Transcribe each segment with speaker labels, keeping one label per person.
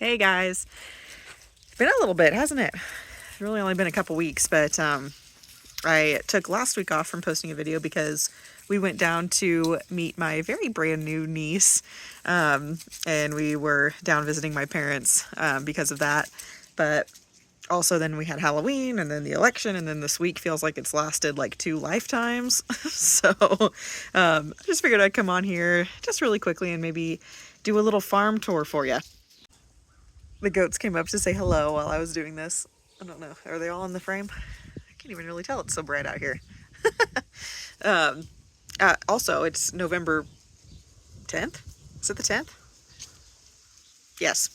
Speaker 1: Hey guys, it's been a little bit, hasn't it? It's really only been a couple weeks, but I took last week off from posting a video because we went down to meet my very brand new niece, and we were down visiting my parents because of that. But also then we had Halloween and then the election, and then this week feels like it's lasted like 2 lifetimes. So I just figured I'd come on here just really quickly and maybe do a little farm tour for you. The goats came up to say hello while I was doing this. I don't know. Are they all in the frame? I can't even really tell. It's so bright out here. um, Also, it's November 10th. Is it the 10th? Yes.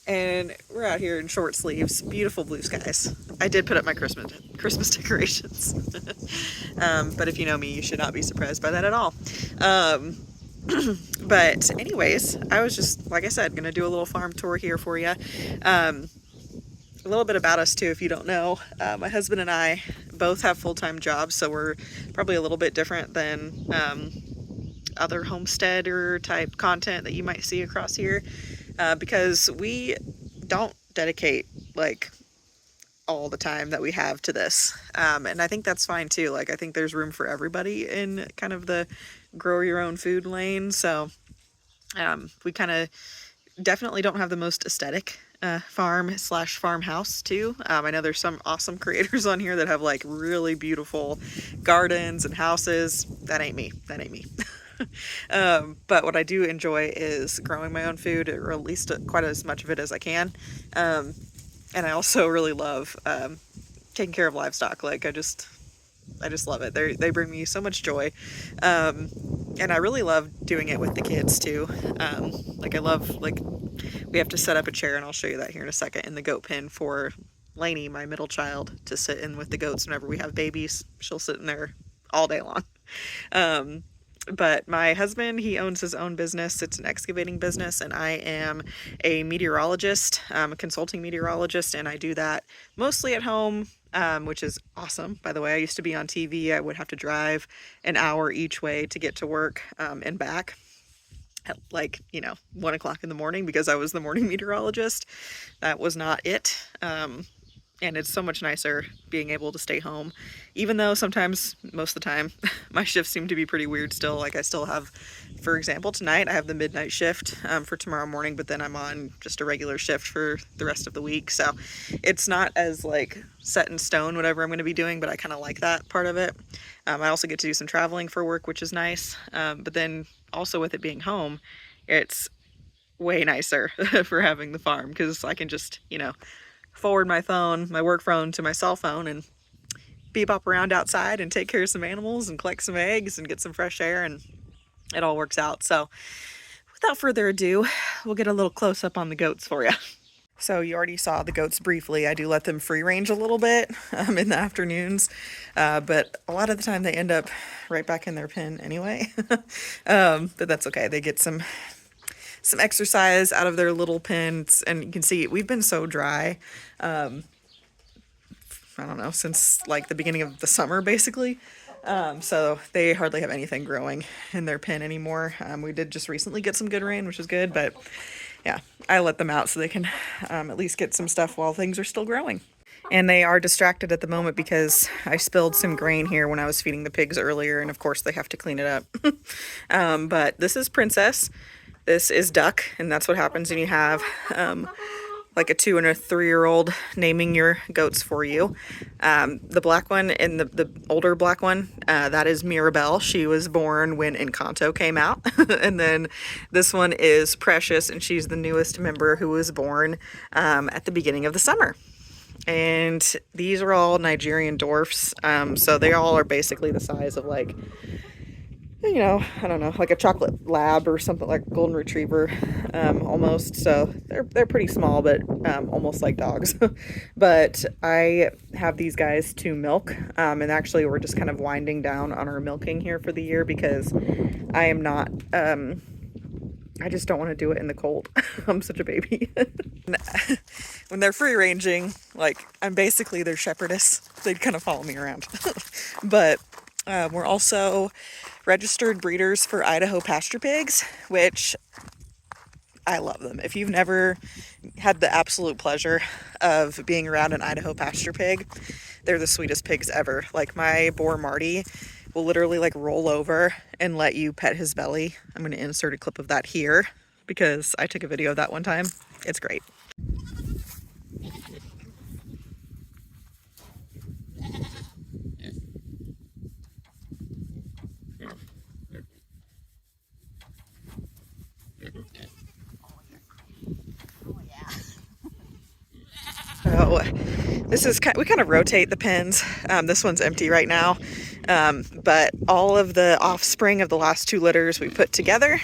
Speaker 1: And we're out here in short sleeves. Beautiful blue skies. I did put up my Christmas decorations. But if you know me, you should not be surprised by that at all. But anyways, I was just, like I said, gonna do a little farm tour here for you. A little bit about us too, if you don't know. My husband and I both have full-time jobs, so we're probably a little bit different than other homesteader type content that you might see across here, because we don't dedicate like all the time that we have to this. And I think that's fine too. Like, I think there's room for everybody in kind of the grow your own food lane. So we kind of definitely don't have the most aesthetic farmhouse too. I know there's some awesome creators on here that have like really beautiful gardens and houses. That ain't me. But what I do enjoy is growing my own food, or at least quite as much of it as I can. And I also really love taking care of livestock. Like, I just love it. They bring me so much joy. And I really love doing it with the kids too. Like, I love, like, we have to set up a chair, and I'll show you that here in a second, in the goat pen for Lainey, my middle child, to sit in with the goats whenever we have babies. She'll sit in there all day long. But my husband, he owns his own business. It's an excavating business, and I am a meteorologist, a consulting meteorologist, and I do that mostly at home, which is awesome. By the way, I used to be on TV. I would have to drive an hour each way to get to work and back at, like, 1 o'clock in the morning, because I was the morning meteorologist. That was not it. And it's so much nicer being able to stay home, even though sometimes, most of the time, my shifts seem to be pretty weird still. Like, I still have, for example, tonight I have the midnight shift for tomorrow morning, but then I'm on just a regular shift for the rest of the week. So it's not as like set in stone whatever I'm going to be doing, but I kind of like that part of it. I also get to do some traveling for work, which is nice. But then also with it being home, it's way nicer for having the farm, because I can just, forward my work phone to my cell phone and bebop around outside and take care of some animals and collect some eggs and get some fresh air, and it all works out. So without further ado, we'll get a little close up on the goats for you. So you already saw the goats briefly. I do let them free range a little bit in the afternoons, but a lot of the time they end up right back in their pen anyway. But that's okay. They get some exercise out of their little pens, and you can see we've been so dry. I don't know, since like the beginning of the summer, basically. So they hardly have anything growing in their pen anymore. We did just recently get some good rain, which is good, but yeah, I let them out so they can at least get some stuff while things are still growing. And they are distracted at the moment because I spilled some grain here when I was feeding the pigs earlier, and of course they have to clean it up. But this is Princess. This is Duck, and that's what happens when you have like a 2 and a 3-year-old naming your goats for you. The black one, and the older black one, that is Mirabelle. She was born when Encanto came out. And then this one is Precious, and she's the newest member, who was born at the beginning of the summer. And these are all Nigerian dwarfs, so they all are basically the size of, like, I don't know, like a chocolate lab or something, like golden retriever, almost. So they're pretty small, but almost like dogs. But I have these guys to milk, and actually we're just kind of winding down on our milking here for the year, because I am not, I just don't want to do it in the cold. I'm such a baby. When they're free ranging, like, I'm basically their shepherdess. They'd kind of follow me around. But we're also registered breeders for Idaho pasture pigs, which I love them. If you've never had the absolute pleasure of being around an Idaho pasture pig. They're the sweetest pigs ever. Like, my boar Marty will literally like roll over and let you pet his belly. I'm going to insert a clip of that here because I took a video of that one time. It's great. So this is we kind of rotate the pens. This one's empty right now, but all of the offspring of the last 2 litters we put together.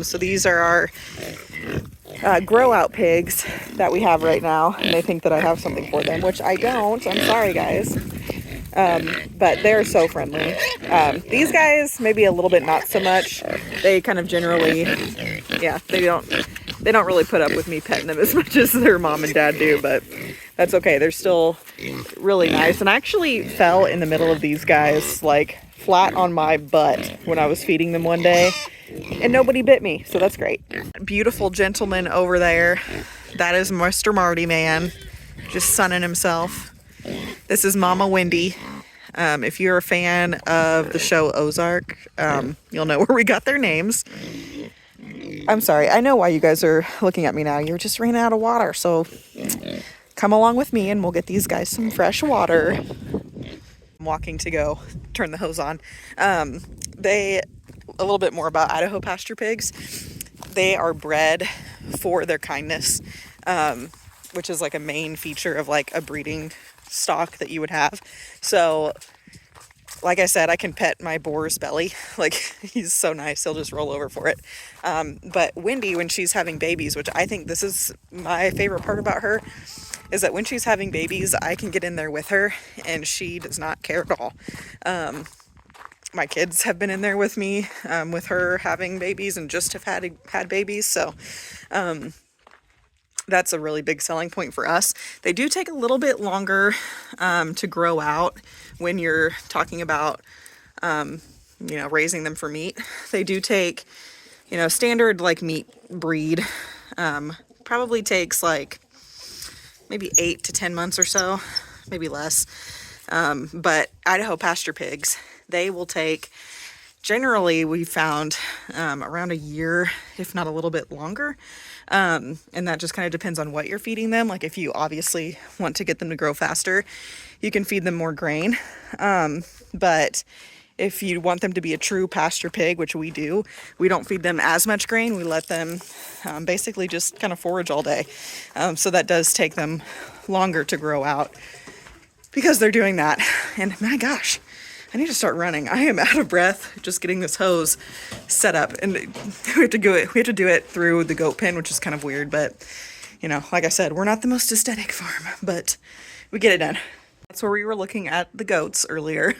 Speaker 1: So these are our grow out pigs that we have right now, and they think that I have something for them, which I don't. I'm sorry, guys. But they're so friendly. These guys maybe a little bit not so much. They kind of generally, yeah, they don't really put up with me petting them as much as their mom and dad do, but that's okay. They're still really nice. And I actually fell in the middle of these guys, like flat on my butt when I was feeding them one day, and nobody bit me, so that's great. Beautiful gentleman over there. That is Mr. Marty man, just sunning himself. This is Mama Wendy. If you're a fan of the show Ozark, you'll know where we got their names. I'm sorry, I know why you guys are looking at me now. You're just running out of water, so come along with me and we'll get these guys some fresh water. I'm walking to go turn the hose on. A little bit more about Idaho pasture pigs. They are bred for their kindness, which is like a main feature of like a breeding stock that you would have. So like I said, I can pet my boar's belly. Like, he's so nice, he'll just roll over for it. But Wendy, when she's having babies, which I think this is my favorite part about her, is that when she's having babies, I can get in there with her and she does not care at all. My kids have been in there with me, with her having babies and just have had babies. So, that's a really big selling point for us. They do take a little bit longer to grow out when you're talking about, raising them for meat. They do take, standard like meat breed, probably takes like maybe 8 to 10 months or so, maybe less. But Idaho pasture pigs, they will take, generally we found around a year, if not a little bit longer. And that just kind of depends on what you're feeding them. Like, if you obviously want to get them to grow faster, you can feed them more grain. But if you want them to be a true pasture pig, which we do, we don't feed them as much grain. We let them basically just kind of forage all day. So that does take them longer to grow out because they're doing that. And my gosh, I need to start running. I am out of breath just getting this hose set up, and we have to do it through the goat pen, which is kind of weird, but like I said, we're not the most aesthetic farm, but we get it done. That's where we were looking at the goats earlier.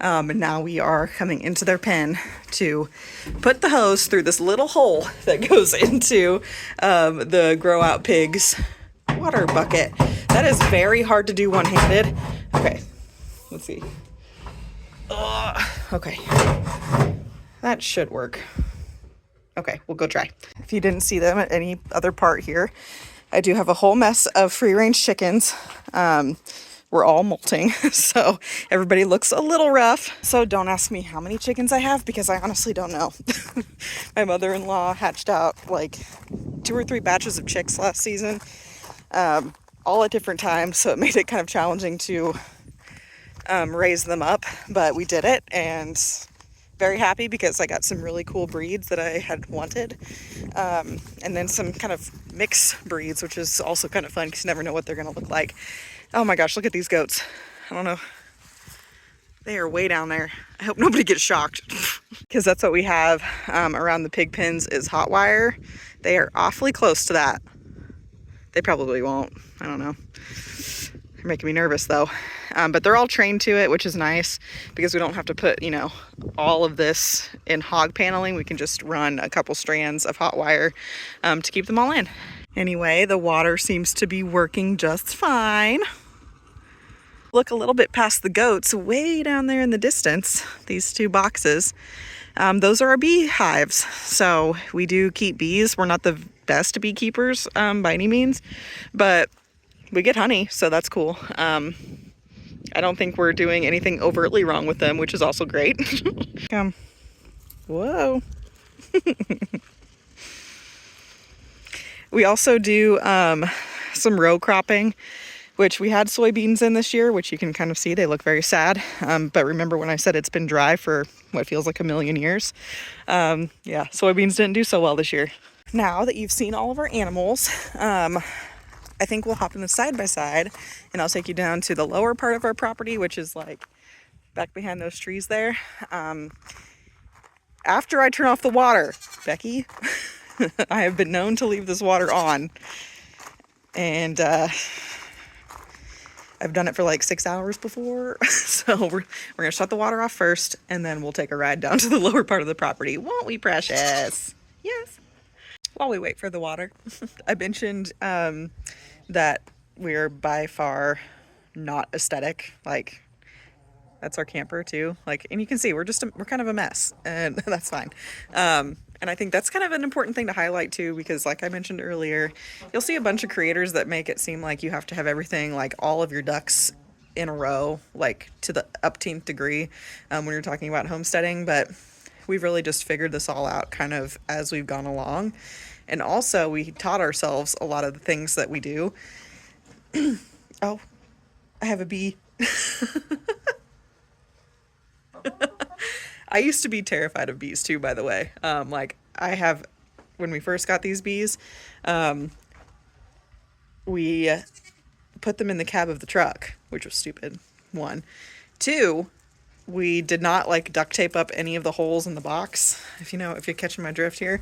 Speaker 1: And now we are coming into their pen to put the hose through this little hole that goes into the grow out pigs water bucket. That is very hard to do one-handed. Okay, let's see. Okay, that should work. Okay, we'll go try. If you didn't see them at any other part here, I do have a whole mess of free-range chickens. We're all molting, so everybody looks a little rough. So don't ask me how many chickens I have, because I honestly don't know. My mother-in-law hatched out like 2 or 3 batches of chicks last season, all at different times, so it made it kind of challenging to raise them up, but we did it, and very happy because I got some really cool breeds that I had wanted, and then some kind of mixed breeds, which is also kind of fun because you never know what they're going to look like. Oh my gosh, look at these goats. I don't know. They are way down there. I hope nobody gets shocked because that's what we have around the pig pens is hot wire. They are awfully close to that. They probably won't. I don't know. They're making me nervous though. But they're all trained to it, which is nice because we don't have to put, all of this in hog paneling. We can just run a couple strands of hot wire to keep them all in. Anyway, the water seems to be working just fine. Look a little bit past the goats, way down there in the distance, these 2 boxes. Those are our bee hives. So we do keep bees. We're not the best beekeepers by any means, but we get honey, so that's cool. I don't think we're doing anything overtly wrong with them, which is also great. Whoa. We also do some row cropping, which we had soybeans in this year, which you can kind of see they look very sad. But remember when I said it's been dry for what feels like a million years? Yeah, soybeans didn't do so well this year. Now that you've seen all of our animals, I think we'll hop in the side by side and I'll take you down to the lower part of our property, which is like back behind those trees there. After I turn off the water, Becky, I have been known to leave this water on, and I've done it for like 6 hours before. So we're gonna shut the water off first, and then we'll take a ride down to the lower part of the property. Won't we, precious? Yes. While we wait for the water, I mentioned that we're by far not aesthetic. Like, that's our camper too. Like, and you can see we're kind of a mess, and that's fine. And I think that's kind of an important thing to highlight too, because like I mentioned earlier, you'll see a bunch of creators that make it seem like you have to have everything, like all of your ducks in a row, like to the upteenth degree, when you're talking about homesteading. But we've really just figured this all out kind of as we've gone along. And also we taught ourselves a lot of the things that we do. Oh, I have a bee. I used to be terrified of bees too, by the way. Like when we first got these bees, we put them in the cab of the truck, which was stupid. 1. 2, we did not like duct tape up any of the holes in the box. If you're catching my drift here,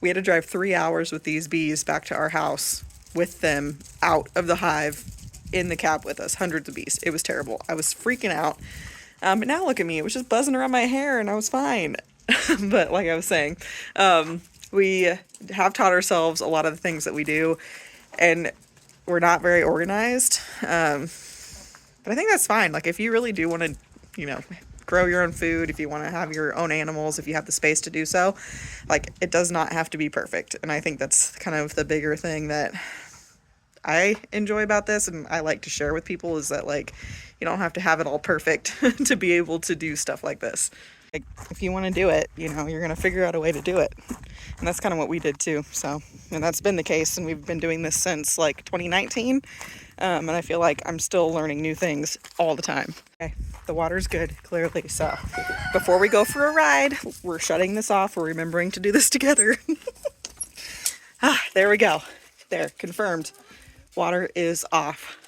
Speaker 1: we had to drive 3 hours with these bees back to our house with them out of the hive in the cab with us, hundreds of bees. It was terrible. I was freaking out. But now look at me, it was just buzzing around my hair and I was fine. But like I was saying, we have taught ourselves a lot of the things that we do, and we're not very organized. But I think that's fine. Like, if you really do want to, grow your own food, if you want to have your own animals, if you have the space to do so, like, it does not have to be perfect. And I think that's kind of the bigger thing that I enjoy about this, and I like to share with people, is that, like, you don't have to have it all perfect to be able to do stuff like this. Like, if you want to do it, you're going to figure out a way to do it. And that's kind of what we did too. So, and that's been the case, and we've been doing this since like 2019. And I feel like I'm still learning new things all the time. Okay, the water's good, clearly. So before we go for a ride, we're shutting this off. We're remembering to do this together. There we go. There, confirmed. Water is off.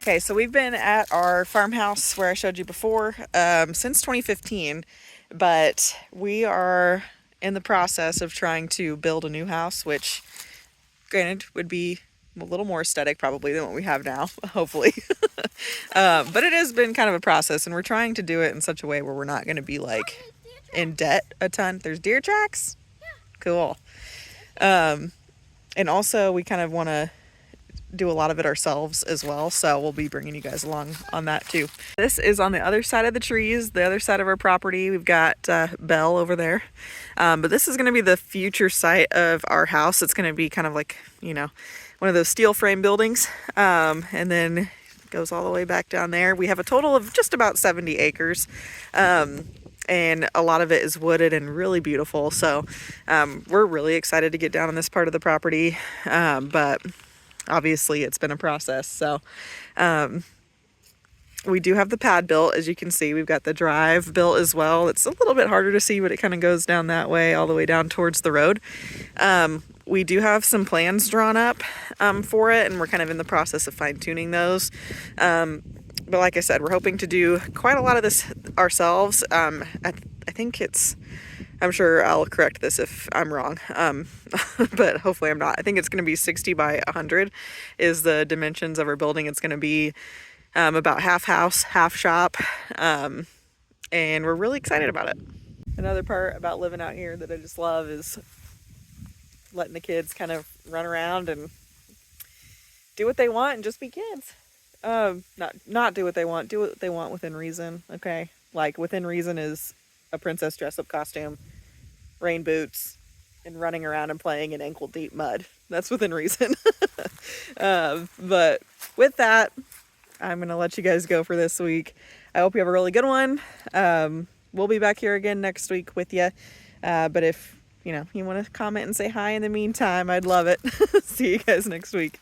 Speaker 1: Okay, so we've been at our farmhouse where I showed you before since 2015, but we are in the process of trying to build a new house, which, granted, would be a little more aesthetic probably than what we have now, hopefully. But it has been kind of a process, and we're trying to do it in such a way where we're not going to be like in debt a ton. There's deer tracks? Cool. And also we kind of want to do a lot of it ourselves as well, so we'll be bringing you guys along on that too. This is on the other side of the trees, the other side of our property. We've got Belle over there, but this is going to be the future site of our house. It's going to be kind of like, one of those steel frame buildings, and then it goes all the way back down there. We have a total of just about 70 acres, and a lot of it is wooded and really beautiful, so we're really excited to get down on this part of the property, but obviously it's been a process. So we do have the pad built, as you can see. We've got the drive built as well. It's a little bit harder to see, but it kind of goes down that way all the way down towards the road. We do have some plans drawn up for it, and we're kind of in the process of fine-tuning those. But like I said, we're hoping to do quite a lot of this ourselves. I think it's I'm sure I'll correct this if I'm wrong, but hopefully I'm not. I think it's going to be 60 by 100 is the dimensions of our building. It's going to be about half house, half shop, and we're really excited about it. Another part about living out here that I just love is letting the kids kind of run around and do what they want and just be kids. Not do what they want, do what they want within reason, okay? Like, within reason is a princess dress-up costume, rain boots, and running around and playing in ankle-deep mud. That's within reason. But with that, I'm going to let you guys go for this week. I hope you have a really good one. We'll be back here again next week with you. But if, you want to comment and say hi in the meantime, I'd love it. See you guys next week.